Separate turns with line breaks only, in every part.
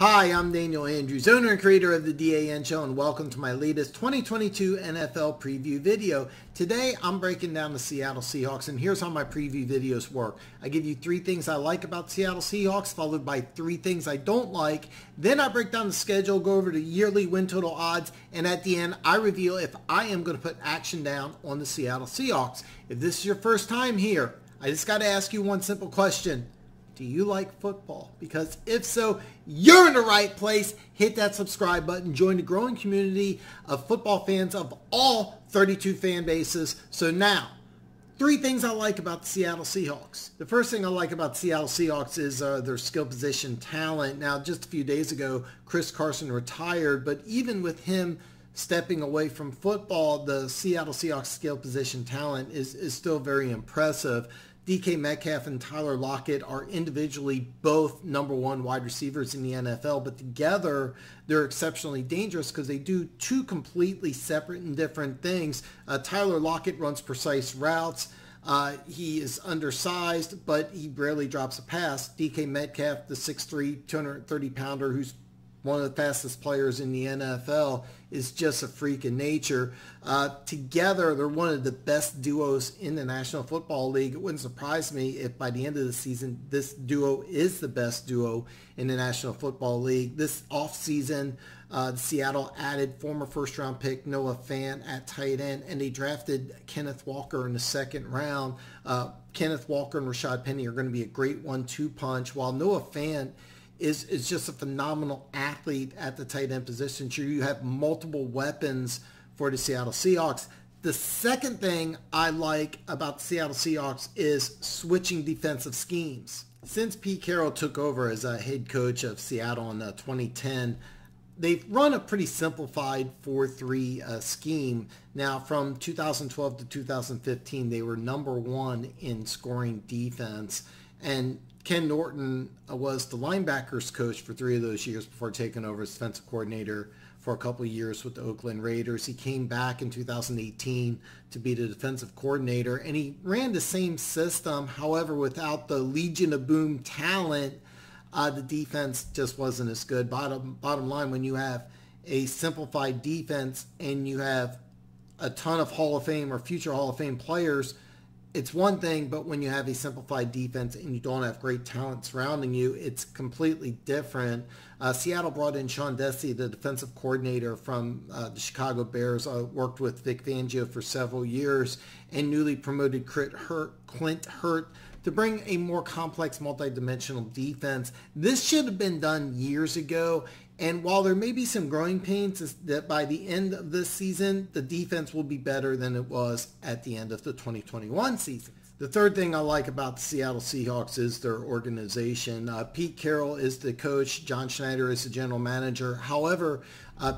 Hi, I'm Daniel Andrews, owner and creator of the DAN Show, and welcome to my latest 2022 NFL preview video. Today, I'm breaking down the Seattle Seahawks, and here's how my preview videos work. I give you 3 things I like about the Seattle Seahawks, followed by 3 things I don't like. Then I break down the schedule, go over the yearly win total odds, and at the end, I reveal if I am going to put action down on the Seattle Seahawks. If this is your first time here, I just got to ask you one simple question. Do you like football? Because if so, you're in the right place. Hit that subscribe button. Join the growing community of football fans of all 32 fan bases. So now, 3 things I like about the Seattle Seahawks. The first thing I like about the Seattle Seahawks is their skill position talent. Now, just a few days ago, Chris Carson retired, but even with him stepping away from football, the Seattle Seahawks skill position talent is still very impressive. DK Metcalf and Tyler Lockett are individually both number 1 wide receivers in the NFL, but together they're exceptionally dangerous because they do 2 completely separate and different things. Tyler Lockett runs precise routes. He is undersized, but he barely drops a pass. DK Metcalf, the 6'3", 230-pounder who's one of the fastest players in the NFL, is just a freak in nature. Together, they're one of the best duos in the National Football League. It wouldn't surprise me if by the end of the season, this duo is the best duo in the National Football League. This offseason, Seattle added former first-round pick Noah Fant at tight end, and they drafted Kenneth Walker in the 2nd round. Kenneth Walker and Rashad Penny are going to be a great 1-2 punch, while Noah Fant is just a phenomenal athlete at the tight end position. Sure, you have multiple weapons for the Seattle Seahawks. The second thing I like about the Seattle Seahawks is switching defensive schemes. Since Pete Carroll took over as a head coach of Seattle in 2010, they've run a pretty simplified 4-3 scheme. Now, from 2012 to 2015, they were number 1 in scoring defense, and Ken Norton was the linebackers coach for 3 of those years before taking over as defensive coordinator for a couple of years with the Oakland Raiders. He came back in 2018 to be the defensive coordinator, and he ran the same system. However, without the Legion of Boom talent, the defense just wasn't as good. Bottom line, when you have a simplified defense and you have a ton of Hall of Fame or future Hall of Fame players, it's one thing, but when you have a simplified defense and you don't have great talent surrounding you, it's completely different. Seattle brought in Sean Desai, the defensive coordinator from the Chicago Bears, worked with Vic Fangio for several years, and newly promoted Clint Hurt to bring a more complex, multidimensional defense. This should have been done years ago. And while there may be some growing pains, is that by the end of this season, the defense will be better than it was at the end of the 2021 season. The third thing I like about the Seattle Seahawks is their organization. Pete Carroll is the coach. John Schneider is the general manager. However,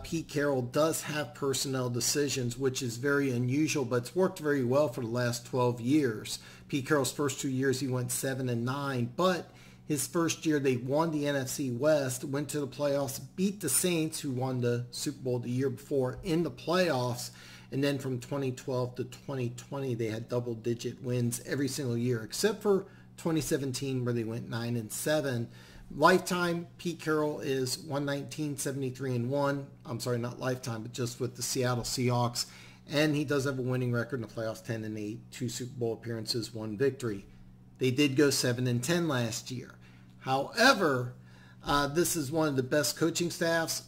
Pete Carroll does have personnel decisions, which is very unusual, but it's worked very well for the last 12 years. Pete Carroll's first 2 years, he went 7-9, but his first year, they won the NFC West, went to the playoffs, beat the Saints, who won the Super Bowl the year before, in the playoffs. And then from 2012 to 2020, they had double-digit wins every single year, except for 2017, where they went 9-7. Lifetime, Pete Carroll is 119, 73-1. I'm sorry, not lifetime, but just with the Seattle Seahawks. And he does have a winning record in the playoffs, 10-8, 2 Super Bowl appearances, 1 victory. They did go 7-10 last year. However, this is one of the best coaching staffs,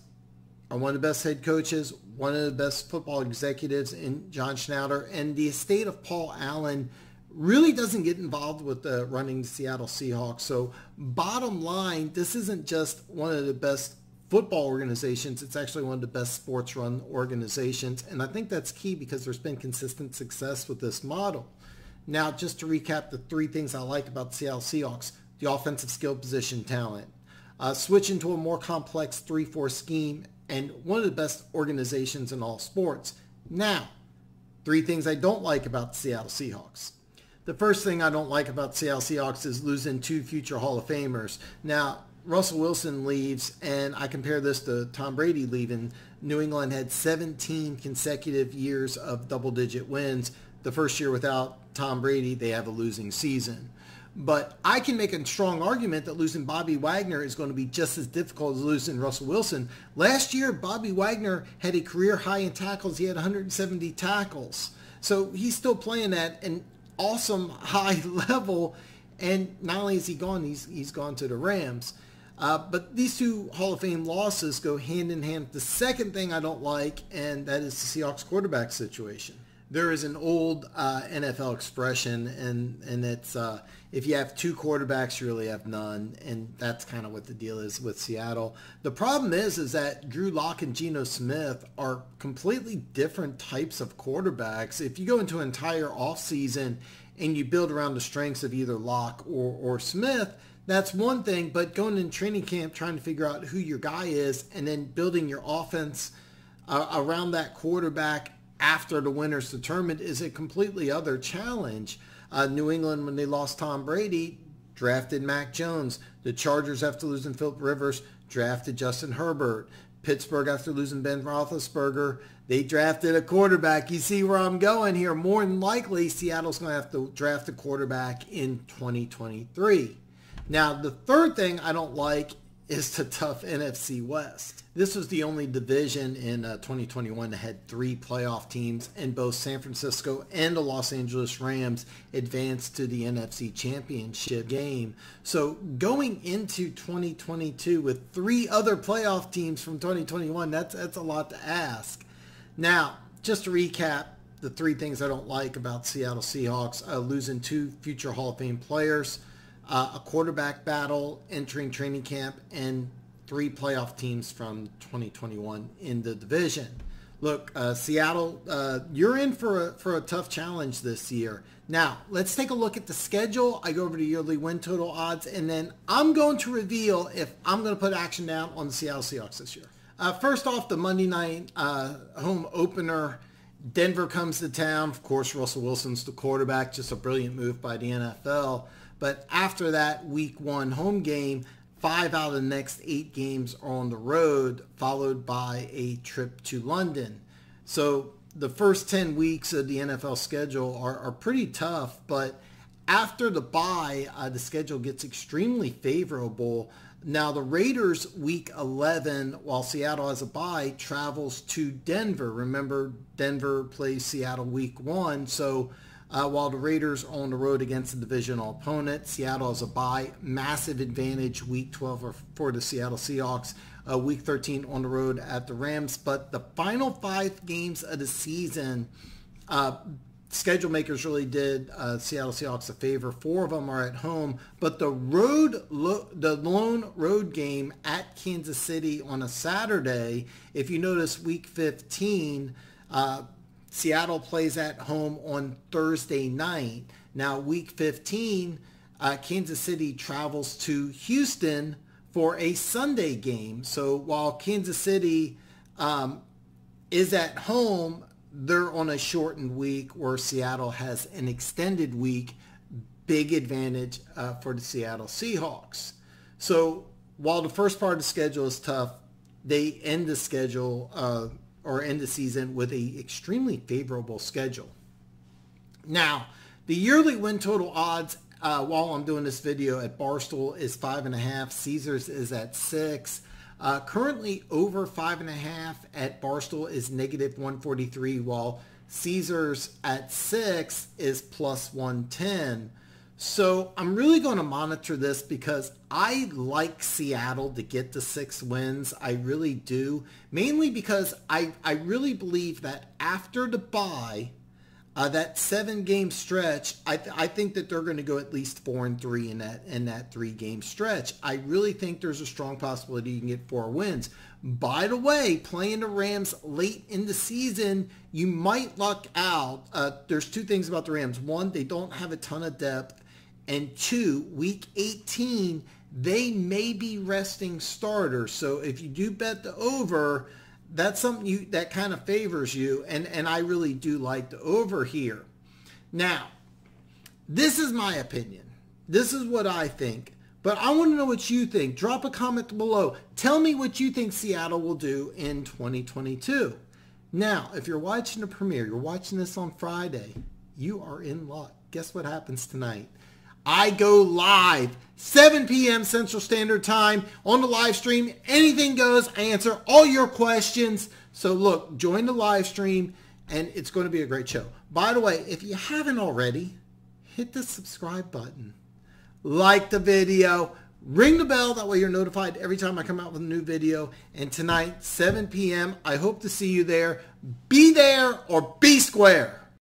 or one of the best head coaches, one of the best football executives in John Schneider, and the estate of Paul Allen really doesn't get involved with running the Seattle Seahawks. So bottom line, this isn't just one of the best football organizations, it's actually one of the best sports run organizations, and I think that's key because there's been consistent success with this model. Now, just to recap the 3 things I like about the Seattle Seahawks: the offensive skill position talent, switch into a more complex 3-4 scheme, and one of the best organizations in all sports. Now, 3 things I don't like about the Seattle Seahawks. The first thing I don't like about the Seattle Seahawks is losing 2 future Hall of Famers. Now, Russell Wilson leaves, and I compare this to Tom Brady leaving. New England had 17 consecutive years of double-digit wins. The first year without Tom Brady, they have a losing season. But I can make a strong argument that losing Bobby Wagner is going to be just as difficult as losing Russell Wilson. Last year, Bobby Wagner had a career high in tackles. He had 170 tackles. So he's still playing at an awesome high level. And not only is he gone, he's gone to the Rams. But these two Hall of Fame losses go hand in hand. The second thing I don't like, and that is the Seahawks quarterback situation. There is an old NFL expression, and it's if you have two quarterbacks, you really have none, and that's kind of what the deal is with Seattle. The problem is that Drew Lock and Geno Smith are completely different types of quarterbacks. If you go into an entire offseason and you build around the strengths of either Lock or Smith, that's one thing, but going in training camp trying to figure out who your guy is and then building your offense around that quarterback after the winner's determined is a completely other challenge. New England, when they lost Tom Brady, drafted Mac Jones. The Chargers, after losing Phillip Rivers, drafted Justin Herbert. Pittsburgh, after losing Ben Roethlisberger, they drafted a quarterback. You see where I'm going here. More than likely, Seattle's going to have to draft a quarterback in 2023. Now, the third thing I don't like is the tough NFC West. This was the only division in 2021 that had 3 playoff teams, and both San Francisco and the Los Angeles Rams advanced to the NFC Championship game. So going into 2022 with 3 other playoff teams from 2021, that's a lot to ask. Now, just to recap, the 3 things I don't like about Seattle Seahawks: losing 2 future Hall of Fame players, a quarterback battle entering training camp, and 3 playoff teams from 2021 in the division. Look, Seattle, you're in for a tough challenge this year. Now, let's take a look at the schedule. I go over the yearly win total odds, and then I'm going to reveal if I'm going to put action down on the Seattle Seahawks this year. First off, the Monday night home opener, Denver comes to town. Of course, Russell Wilson's the quarterback, just a brilliant move by the NFL. But after that week 1 home game, 5 out of the next 8 games are on the road, followed by a trip to London. So the first 10 weeks of the NFL schedule are pretty tough, but after the bye, the schedule gets extremely favorable. Now the Raiders week 11, while Seattle has a bye, travels to Denver. Remember, Denver plays Seattle week 1, so while the Raiders are on the road against a divisional opponent, Seattle has a bye. Massive advantage week 12 for the Seattle Seahawks. Week 13 on the road at the Rams. But the final 5 games of the season, schedule makers really did Seattle Seahawks a favor. 4 of them are at home. But the lone road game at Kansas City on a Saturday, if you notice week 15, Seattle plays at home on Thursday night. Now, week 15, Kansas City travels to Houston for a Sunday game. So while Kansas City is at home, they're on a shortened week, where Seattle has an extended week. Big advantage for the Seattle Seahawks. So while the first part of the schedule is tough, they end the schedule or end the season with a extremely favorable schedule. Now, the yearly win total odds while I'm doing this video at Barstool is 5.5. Caesars is at 6. Currently over 5.5 at Barstool is -143, while Caesars at 6 is +110. So I'm really going to monitor this because I like Seattle to get the 6 wins. I really do. Mainly because I really believe that after the bye, that 7-game stretch, I think that they're going to go at least 4-3 in that 3-game stretch. I really think there's a strong possibility you can get 4 wins. By the way, playing the Rams late in the season, you might luck out. There's 2 things about the Rams. 1, they don't have a ton of depth. And 2, week 18, they may be resting starters. So if you do bet the over, that's something that kind of favors you. And I really do like the over here. Now, this is my opinion. This is what I think. But I want to know what you think. Drop a comment below. Tell me what you think Seattle will do in 2022. Now, if you're watching the premiere, you're watching this on Friday, you are in luck. Guess what happens tonight? I go live 7 p.m. Central Standard Time on the live stream. Anything goes. I answer all your questions. So look, join the live stream and it's going to be a great show. By the way, if you haven't already, hit the subscribe button. Like the video. Ring the bell. That way you're notified every time I come out with a new video. And tonight, 7 p.m., I hope to see you there. Be there or be square.